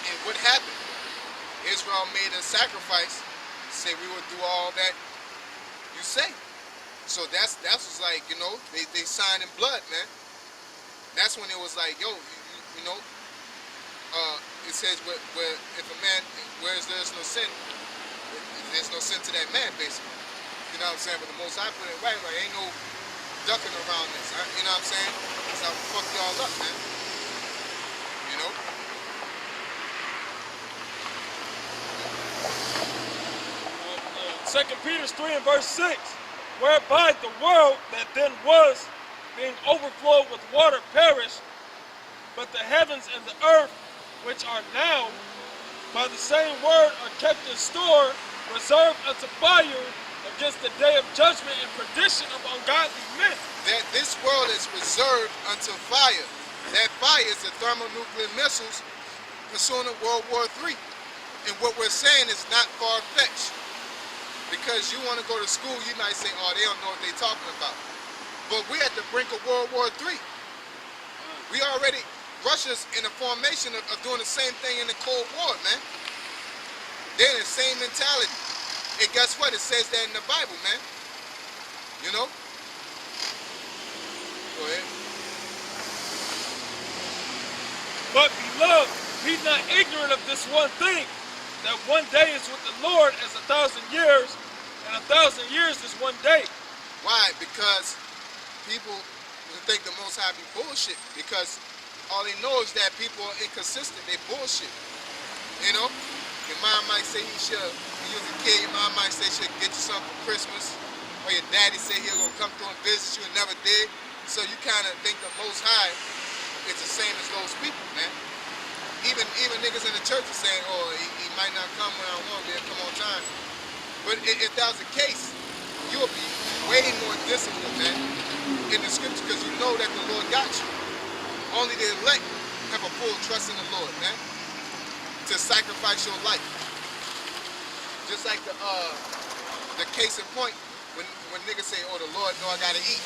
And what happened? Israel made a sacrifice, say we would do all that you say. So that's was like, they signed in blood, man. That's when it was like, yo, it says where if a man, whereas there's no sin to that man, basically. You know what I'm saying? But the Most High put it right, like ain't no ducking around this. Huh? You know what I'm saying? That's how we fuck y'all up, man. You know? Second Peter 3 and verse 6, whereby the world that then was, being overflowed with water, perished, but the heavens and the earth, which are now, by the same word are kept in store, reserved unto fire, against the day of judgment and perdition of ungodly men. That this world is reserved unto fire. That fire is the thermonuclear missiles pursuing World War III. And what we're saying is not far-fetched. Because you want to go to school, you might say, oh, they don't know what they're talking about. But we're at the brink of World War III. We already, Russia's in the formation of doing the same thing in the Cold War, man. They're in the same mentality. And guess what? It says that in the Bible, man. You know? Go ahead. But beloved, be not ignorant of this one thing, that one day is with the Lord as 1,000 years, and 1,000 years is one day. Why? Because people think the Most High be bullshit. Because all they know is that people are inconsistent. They bullshit. You know? Your mom might say you should, when you was a kid, your mom might say she should get you something for Christmas. Or your daddy say he'll go come through and visit you and never did. So you kind of think the Most High is the same as those people, man. Even niggas in the church are saying, oh, he might not come when I want, but he'll come on time. But if that was the case, you would be way more disciplined, man, in the scripture, because you know that the Lord got you. Only the elect have a full trust in the Lord, man, to sacrifice your life. Just like the case in point, when niggas say, oh, the Lord know I gotta eat.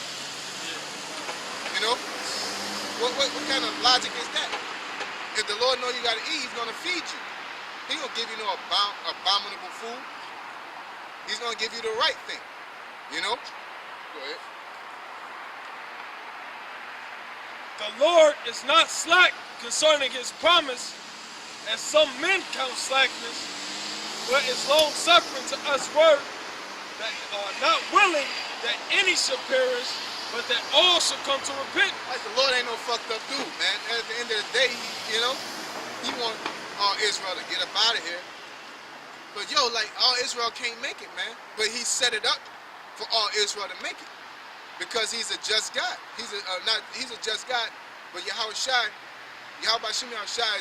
You know? What kind of logic is that? If the Lord know you gotta eat, he's gonna feed you. He gonna give you no abominable food. He's gonna give you the right thing. You know? Go ahead. The Lord is not slack concerning his promise, as some men count slackness, but is long suffering to us word, that are not willing that any should perish, but that all should come to repentance. Like the Lord ain't no fucked up dude, man. At the end of the day, he want all Israel to get up out of here. But yo, like all Israel can't make it, man. But he set it up for all Israel to make it, because he's a just God. He's a just God, but Yahweh Shai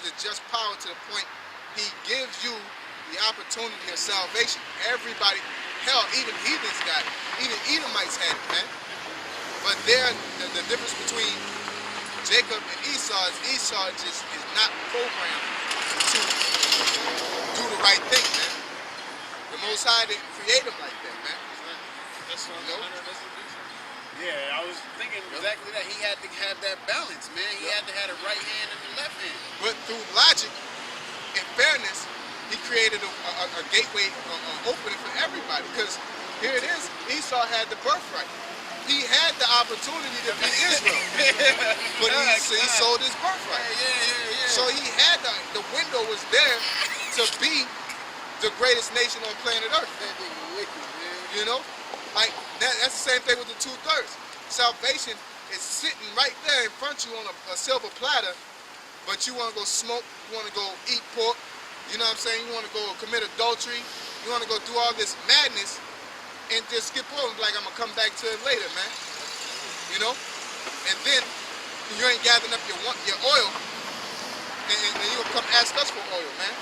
is a just power to the point he gives you the opportunity of salvation. Everybody, hell, even heathens got it. Even Edomites had it, man. But the difference between Jacob and Esau just is not programmed to do the right thing, man. The Most High didn't create him like that, man. That's what Yeah, I was thinking exactly that. He had to have that balance, man. He had to have the right hand and the left hand. But through logic and fairness, he created a gateway opening for everybody. Because here it is, Esau had the birthright. He had the opportunity to be Israel, but he sold his birthright. Yeah. So he had the window was there to be the greatest nation on planet Earth. You know, like that's the same thing with the 2/3. Salvation is sitting right there in front of you on a silver platter, but you want to go smoke, you want to go eat pork, you know what I'm saying? You want to go commit adultery, you want to go do all this madness, and just skip over like I'm gonna come back to it later, man. You know, and then you ain't gathering up your oil, and you gonna come ask us for oil, man.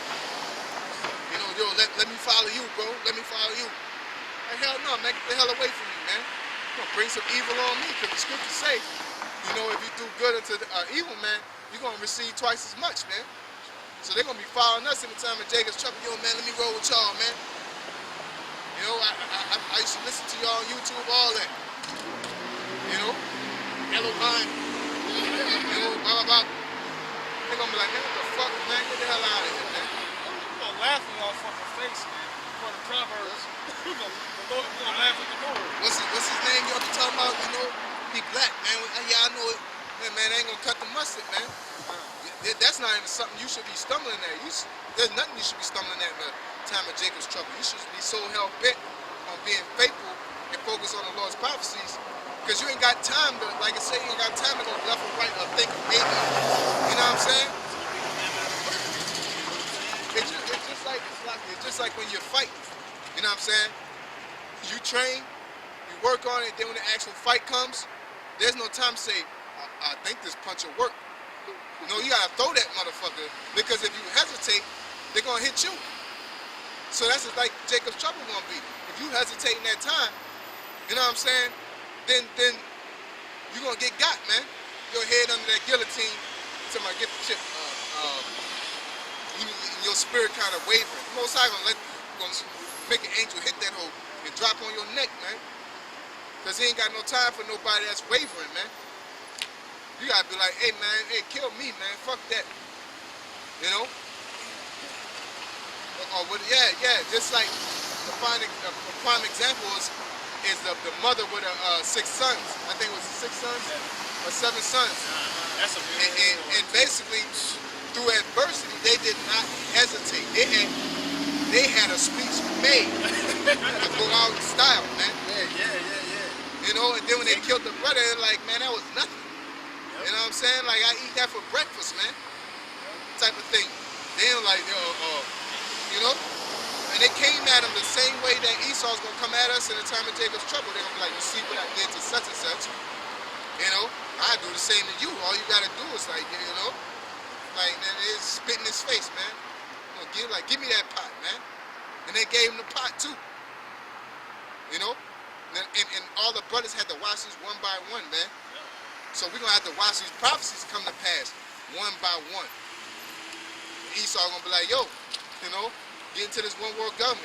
You know, yo, let me follow you, bro. Let me follow you. Like, hell no, man, get the hell away from me, man. You're gonna bring some evil on me, because the scriptures say, you know, if you do good unto the evil man, you're gonna receive twice as much, man. So they're gonna be following us every time in Jacob's trouble. Yo, man, let me roll with y'all, man. You know, I used to listen to y'all on YouTube, all that. You know, Hello Time. You know, blah, blah, blah. They're gonna be like, man, what the fuck, man? Get the hell out of here, man. face, man. For the Proverbs. The Lord, laugh at the Lord. What's his name y'all be talking about? You know, he black, man. Yeah, I know it. Man, I ain't gonna cut the mustard, man. That's not even something you should be stumbling at. There's nothing you should be stumbling at in the time of Jacob's trouble. You should be so hell-bent on being faithful and focus on the Lord's prophecies, because you ain't got time to, like I say, you ain't got time to go left or right or think maybe. You know what I'm saying? It's just like when you fight. You know what I'm saying? You train, you work on it, then when the actual fight comes, there's no time to say, I think this punch will work. No, you gotta throw that motherfucker, because if you hesitate, they're gonna hit you. So that's just like Jacob's trouble gonna be. If you hesitate in that time, you know what I'm saying, then you're gonna get got, man. Your head under that guillotine, somebody get the chip. Your spirit kind of wavering. Most High gonna make an angel hit that hole and drop on your neck, man. Cause he ain't got no time for nobody that's wavering, man. You gotta be like, hey man, hey, kill me, man. Fuck that. You know? Just like a prime example is the mother with her 6 sons. I think it was 6 sons or 7 sons. That's a and basically, through adversity, they did not hesitate. They had a speech made to go out in style, man. Yeah. You know, and then when they killed the brother, they're like, man, that was nothing. Yep. You know what I'm saying? Like, I eat that for breakfast, man. Type of thing. They were like, you know? And they came at him the same way that Esau's gonna come at us in the time of Jacob's trouble. They're gonna be like, you see what I did to such and such? You know, I do the same to you. All you gotta do is like, you know, like, man, it's spit in his face, man. You know, give me that pot, man. And they gave him the pot too. You know? And all the brothers had to watch these one by one, man. So we're gonna have to watch these prophecies come to pass one by one. Esau gonna be like, yo, you know, get into this one world government,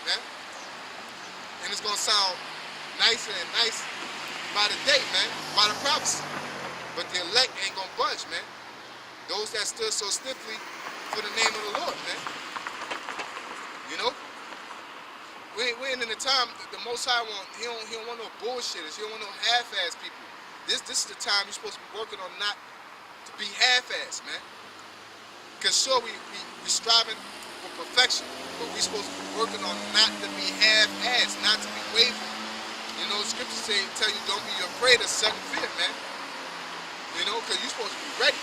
man. And it's gonna sound nicer and nicer by the day, man, by the prophecy. But the elect ain't gonna budge, man. Those that stood so stiffly for the name of the Lord, man. You know? We ain't in the time, the Most High he don't want no bullshitters. He don't want no half-ass people. This is the time you're supposed to be working on, not to be half-ass, man. Because sure, we striving for perfection, but we supposed to be working on not to be half-ass, not to be wavering. You know, scriptures tell you don't be afraid of sudden fear, man. You know, because you're supposed to be ready.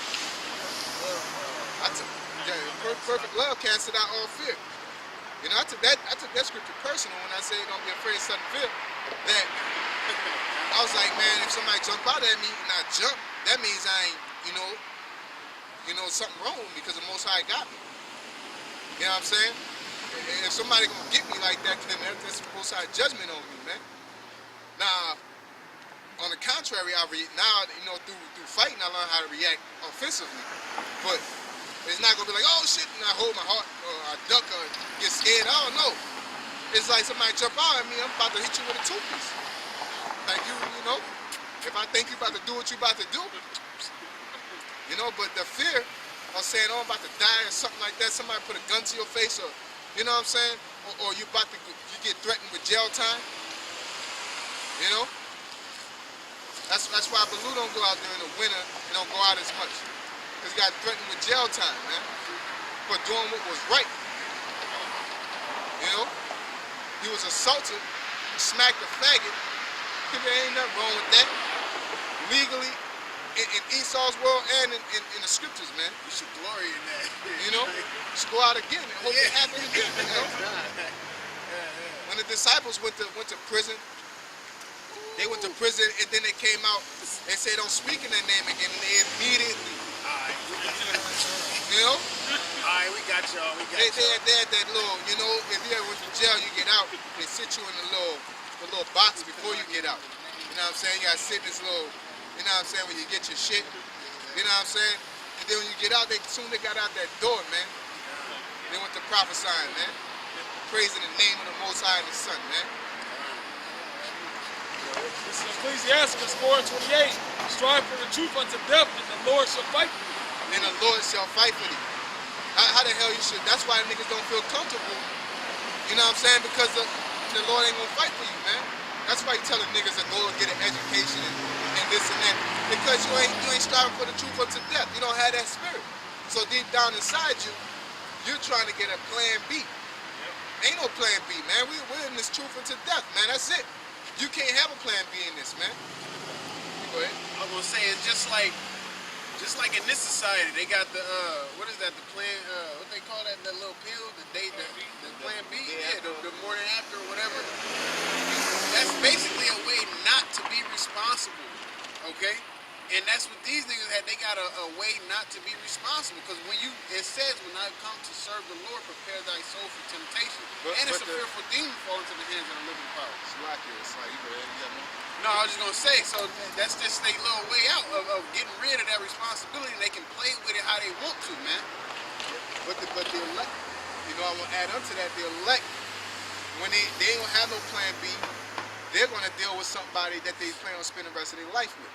Perfect love casted out all fear. You know, I took that scripture personal when I say don't be afraid of sudden fear. That I was like, man, if somebody jump out at me and I jump, that means I ain't, you know, something wrong with me, because the Most High got me. You know what I'm saying? And if somebody gonna get me like that, then that's the Most High judgment on me, man. Now, on the contrary, through fighting, I learned how to react offensively. But it's not gonna be like, oh shit, and I hold my heart, or I duck, or get scared. I don't know. It's like somebody jump out at me, I'm about to hit you with a 2-piece. Like you know, if I think you about to do what you about to do, you know. But the fear of saying, oh, I'm about to die or something like that, somebody put a gun to your face, or you know what I'm saying, or you get threatened with jail time. You know, that's why Baloo don't go out during the winter and don't go out as much. Because he got threatened with jail time, man, for doing what was right. You know? He was assaulted, smacked a faggot. There ain't nothing wrong with that. Legally, in Esau's world and in the scriptures, man. You should glory in that. You know? You should go out again and hope it happens again, you know? When the disciples went to prison, they went to prison and then they came out and said, don't speak in their name again, and they immediately, you know? Alright, we got y'all. They had that little, you know, if you ever went to jail, you get out, they sit you in the little box before you get out. You know what I'm saying? You gotta sit in this little, you know what I'm saying, when you get your shit. You know what I'm saying? And then when you get out, soon they got out that door, man. They went to prophesying, man. Praising the name of the Most High and the Son, man. This is Ecclesiastes 4:28. Strive for the truth unto death, and the Lord shall fight for you. And the Lord shall fight for thee. How the hell you should? That's why niggas don't feel comfortable. You know what I'm saying? Because the Lord ain't gonna fight for you, man. That's why you telling niggas to go and get an education and this and that. Because you ain't striving for the truth unto death. You don't have that spirit. So deep down inside you, you're trying to get a plan B. Ain't no plan B, man. We're in this truth unto death, man. That's it. You can't have a plan B in this, man. Go ahead. I was gonna say it's just like in this society, they got the what is that? The plan? What they call that? That little pill? The plan B? Yeah, the morning after or whatever. That's basically a way not to be responsible. Okay. And that's what these niggas had. They got a way not to be responsible. Because it says, when I come to serve the Lord, prepare thy soul for temptation. And it's a fearful demon fall into the hands of the living power. No, I was just going to say, so that's just their little way out of getting rid of that responsibility. And they can play with it how they want to, man. But the elect, you know, I want to add on to that, the elect, when they ain't going to have no plan B, they're going to deal with somebody that they plan on spending the rest of their life with.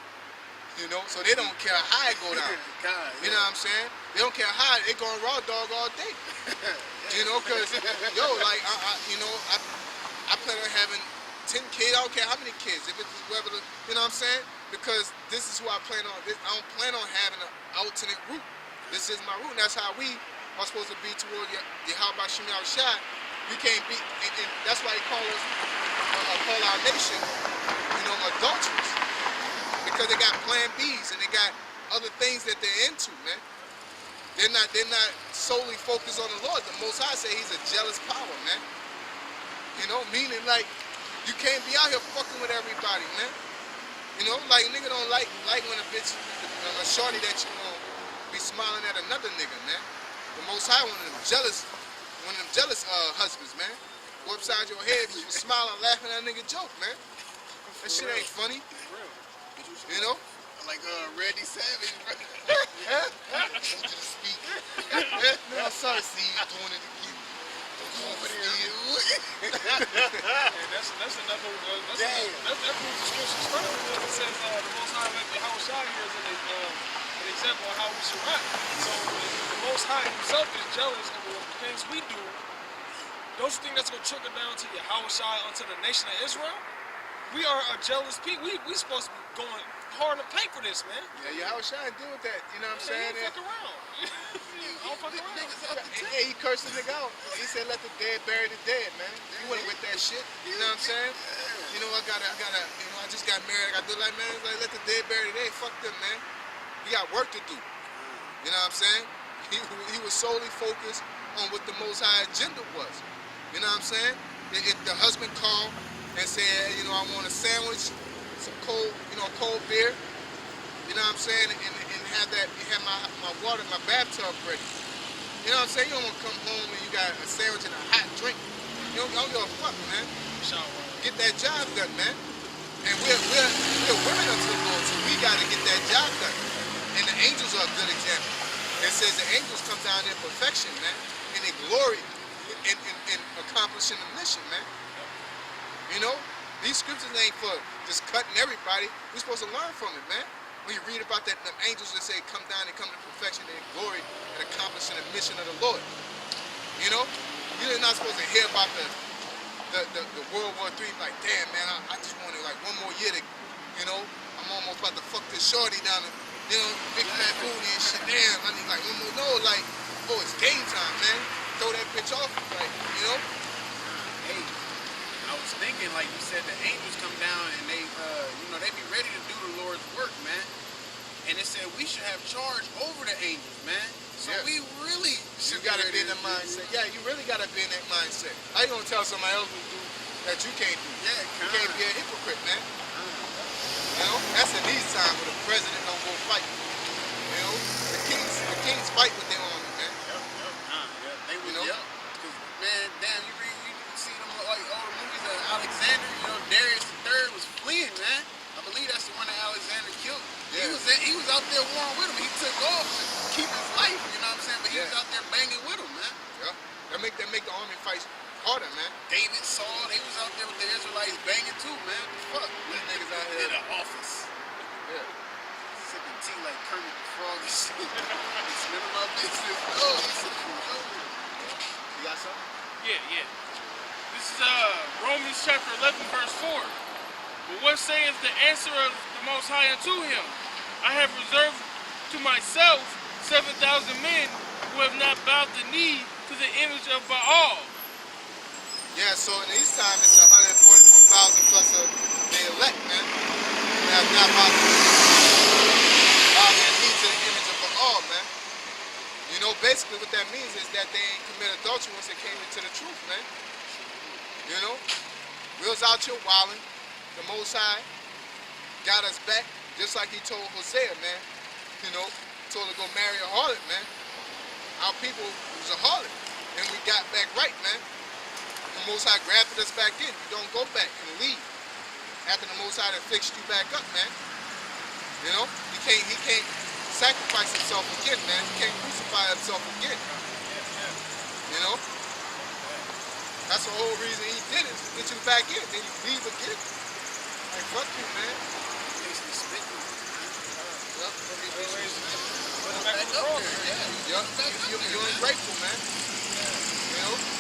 You know, so they don't care how it go down. God, you know what I'm saying? They don't care how they going raw dog all day. You know, cause yo, like I plan on having 10 kids. I don't care how many kids. If it's whatever, you know what I'm saying? Because this is who I plan on. I don't plan on having an alternate route. This is my route. And that's how we are supposed to be toward the how about Shemi Shai. We can't be, and that's why he call our nation, you know, adulterers. Because they got plan Bs and they got other things that they're into, man. They're not solely focused on the Lord. The Most High say he's a jealous power, man. You know, meaning like you can't be out here fucking with everybody, man. You know, like nigga don't like when a bitch, a shorty that you know be smiling at another nigga, man. The Most High one of them jealous husbands, man. Go upside your head, you smiling, laughing at a nigga joke, man. That shit ain't funny. You know? Like Randy Savage, bro. I want you to speak. No, I'm sorry to see you doing it again. That's another. That proves the scriptures further. It says the Most High let the Yahweh Shai here as an example of how we should act. So the Most High himself is jealous of the things we do. Don't you think that's going to trickle down to Yahweh Shai, onto the nation of Israel? We are a jealous people. We supposed to be going hard to pay for this, man. Yeah, I was trying to deal with that. You know what I'm saying? Don't fuck around. Don't fuck around. Hey, he cursed the nigga out. He said, "Let the dead bury the dead, man." You wasn't with that shit. You know what I'm saying? You know, I just got married. I got to do like, man, like, let the dead bury the dead. Fuck them, man. We got work to do. You know what I'm saying? He was solely focused on what the Most High agenda was. You know what I'm saying? If the husband called and said, you know, I want a sandwich, some cold beer, you know what I'm saying, and have my water, my bathtub ready. You know what I'm saying? You don't want to come home and you got a sandwich and a hot drink. You don't give a fuck, man. Get that job done, man. And we're women unto the Lord, so we got to get that job done. And the angels are a good example. It says the angels come down in perfection, man, and they glory in accomplishing the mission, man. You know, these scriptures ain't for just cutting everybody. We're supposed to learn from it, man. When you read about them angels that say come down and come to perfection and glory and accomplishing the mission of the Lord. You know, you're not supposed to hear about the World War III like, damn, man, I just wanted like one more year to, you know, I'm almost about to fuck this shorty down the, you know, big fat booty and shit. Damn, I need like one more. No, like, oh, it's game time, man. Throw that bitch off, like, you know. Hey, I was thinking, like you said, the angels come down and they, they be ready to do the Lord's work, man. And it said we should have charge over the angels, man. So we really should. You gotta be in that mindset. Yeah, you really gotta be in that mindset. How you gonna tell somebody else to do that you can't do? Yeah, you can't be a hypocrite, man. You know, that's in these times where the president don't go fight. You know, the kings fight with their army, man. They would, Cause man, damn, you see them like all the movies of Alexander. You know, Darius III was fleeing, man. I believe that's the one that Alexander killed. Yeah. He was out there warring with him. He took off to keep his life. You know what I'm saying? But he was out there banging with him, man. Yeah, that make the army fight harder, man. David, Saul, they was out there with the Israelites banging too, man. Fuck, these niggas out here in the office. Yeah. Sipping tea like Kermit the Frog and shit. It's none of my business. Oh, Romans chapter 11, verse 4. But what saith the answer of the Most High unto him? I have reserved to myself 7,000 men who have not bowed the knee to the image of Baal. Yeah, so in these times it's 144,000 plus the elect, man. Who have not bowed their knee to the image of Baal, man. You know, basically what that means is that they ain't commit adultery once they came into the truth, man. You know? We was out here wilding. The Most High got us back, just like he told Hosea, man. You know, told her to go marry a harlot, man. Our people was a harlot, and we got back right, man. The Most High grafted us back in. You don't go back and leave after the Most High that fixed you back up, man. You know, he can't sacrifice himself again, man. He can't crucify himself again. You know, that's the whole reason he did it, to get you back in. Then you leave again. Like, fuck you, man. You're ungrateful, man. You know?